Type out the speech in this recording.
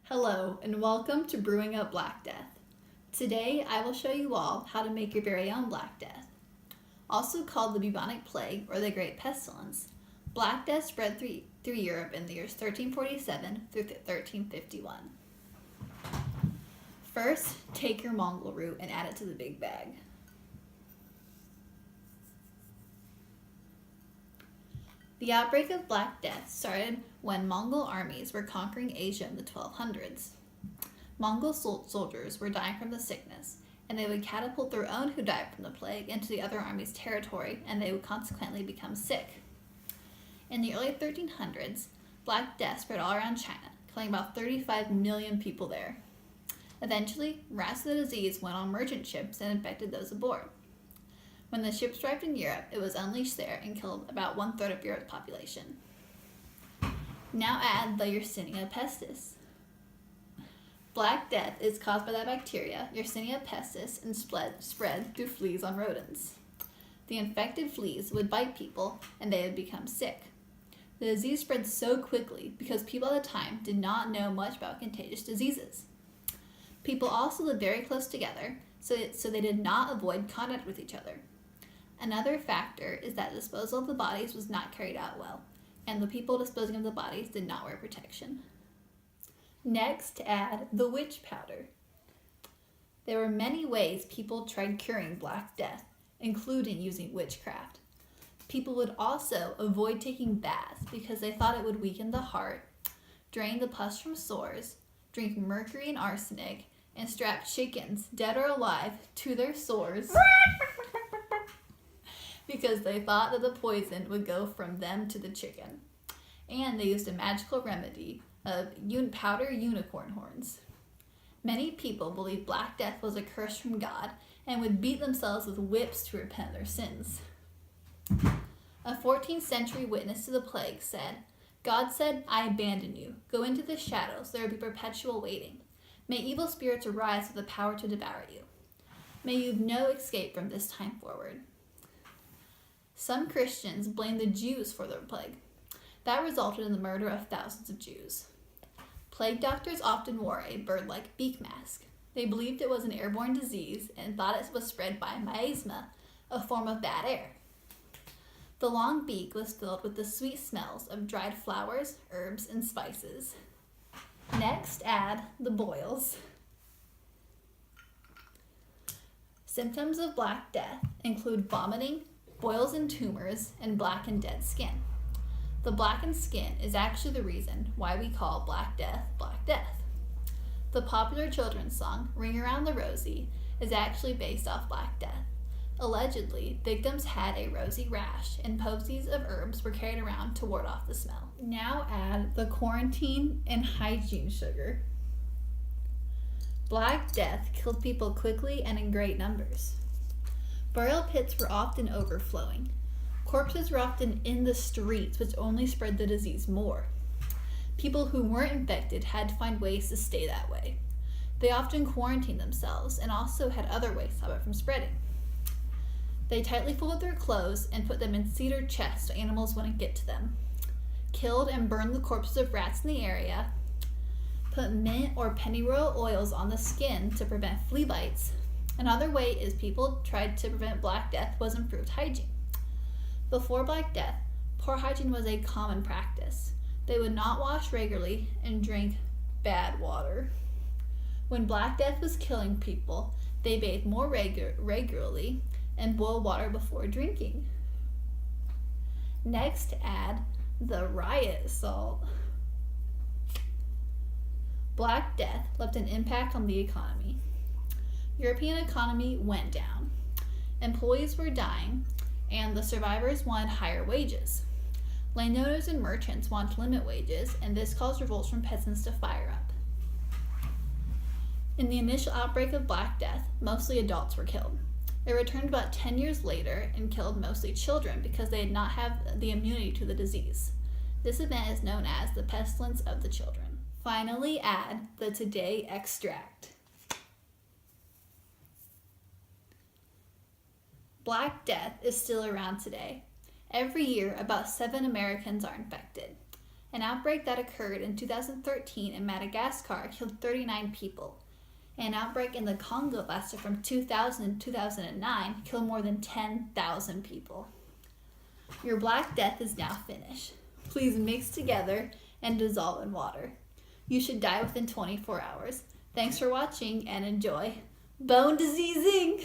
Hello and welcome to Brewing Up Black Death. Today I will show you all how to make your very own Black Death. Also called the bubonic plague or the Great Pestilence, Black Death spread through Europe in the years 1347 through 1351. First, take your Mongol root and add it to the big bag. The outbreak of Black Death started when Mongol armies were conquering Asia in the 1200s. Mongol soldiers were dying from the sickness, and they would catapult their own who died from the plague into the other army's territory, and they would consequently become sick. In the early 1300s, Black Death spread all around China, killing about 35 million people there. Eventually, rats of the disease went on merchant ships and infected those aboard. When the ships arrived in Europe, it was unleashed there and killed about 1/3 of Europe's population. Now add the Yersinia pestis. Black Death is caused by that bacteria, Yersinia pestis, and spread through fleas on rodents. The infected fleas would bite people and they would become sick. The disease spread so quickly because people at the time did not know much about contagious diseases. People also lived very close together, so they did not avoid contact with each other. Another factor is that disposal of the bodies was not carried out well, and the people disposing of the bodies did not wear protection. Next, add the witch powder. There were many ways people tried curing Black Death, including using witchcraft. People would also avoid taking baths because they thought it would weaken the heart, drain the pus from sores, drink mercury and arsenic, and strap chickens, dead or alive, to their sores because they thought that the poison would go from them to the chicken. And they used a magical remedy of powder unicorn horns. Many people believed Black Death was a curse from God and would beat themselves with whips to repent their sins. A 14th century witness to the plague said, "God said, 'I abandon you. Go into the shadows. There will be perpetual waiting. May evil spirits arise with the power to devour you. May you have no escape from this time forward.'" Some Christians blamed the Jews for the plague. That resulted in the murder of thousands of Jews. Plague doctors often wore a bird-like beak mask. They believed it was an airborne disease and thought it was spread by miasma, a form of bad air. The long beak was filled with the sweet smells of dried flowers, herbs, and spices. Next, add the boils. Symptoms of Black Death include vomiting, boils and tumors, and black and dead skin. The blackened skin is actually the reason why we call Black Death Black Death. The popular children's song, "Ring Around the Rosie," is actually based off Black Death. Allegedly, victims had a rosy rash, and posies of herbs were carried around to ward off the smell. Now add the quarantine and hygiene sugar. Black Death killed people quickly and in great numbers. Burial pits were often overflowing. Corpses were often in the streets, which only spread the disease more. People who weren't infected had to find ways to stay that way. They often quarantined themselves and also had other ways to stop it from spreading. They tightly folded their clothes and put them in cedar chests so animals wouldn't get to them. Killed and burned the corpses of rats in the area. Put mint or pennyroyal oils on the skin to prevent flea bites. Another way is people tried to prevent Black Death was improved hygiene. Before Black Death, poor hygiene was a common practice. They would not wash regularly and drink bad water. When Black Death was killing people, they bathed more regularly and boiled water before drinking. Next, add the riot salt. Black Death left an impact on the economy. European economy went down. Employees were dying, and the survivors wanted higher wages. Landowners and merchants wanted to limit wages, and this caused revolts from peasants to fire up. In the initial outbreak of Black Death, mostly adults were killed. It returned about 10 years later and killed mostly children because they did not have the immunity to the disease. This event is known as the pestilence of the children. Finally, add the Today extract. Black Death is still around today. Every year, about 7 Americans are infected. An outbreak that occurred in 2013 in Madagascar killed 39 people. An outbreak in the Congo lasted from 2000 to 2009 killed more than 10,000 people. Your Black Death is now finished. Please mix together and dissolve in water. You should die within 24 hours. Thanks for watching and enjoy. Bone diseasing!